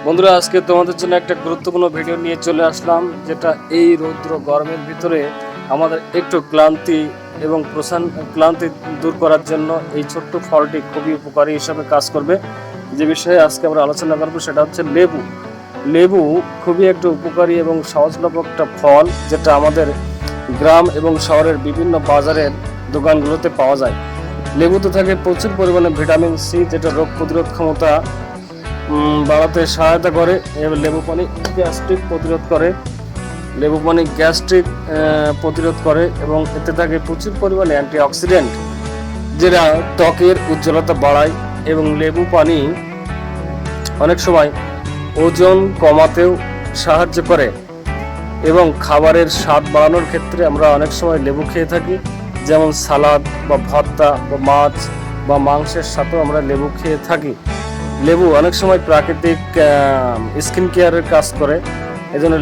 বন্ধুরা, আজকে তোমাদের জন্য একটা গুরুত্বপূর্ণ ভিডিও নিয়ে চলে আসলাম, যেটা এই রৌদ্র গরমের ভিতরে আমাদের একটু ক্লান্তি দূর করার জন্য এই ছোট্ট ফলটি খুবই উপকারী হিসাবে কাজ করবে। যে বিষয়ে আজকে আমরা আলোচনা করবো সেটা হচ্ছে লেবু। লেবু খুবই একটা উপকারী এবং সহজলভ্য একটা ফল, যেটা আমাদের গ্রাম এবং শহরের বিভিন্ন বাজারের দোকানগুলোতে পাওয়া যায়। লেবুতে থাকে প্রচুর পরিমাণে ভিটামিন সি, যেটা রোগ প্রতিরোধ ক্ষমতা বাড়াতে সহায়তা করে। লেবু পানি গ্যাস্ট্রিক প্রতিরোধ করে এবং এতে থাকে প্রচুর পরিমাণে অ্যান্টিঅক্সিডেন্ট, যেটা ত্বকের উজ্জ্বলতা বাড়ায়। এবং লেবু পানি অনেক সময় ওজন কমাতেও সাহায্য করে এবং খাবারের স্বাদ বাড়ানোর ক্ষেত্রে আমরা অনেক সময় লেবু খেয়ে থাকি, যেমন সালাদ বা ভর্তা বা মাছ বা মাংসের সাথেও আমরা লেবু খেয়ে থাকি। লেবু অনেক সময় প্রাকৃতিক স্কিন কেয়ারের কাজ করে, এজন্য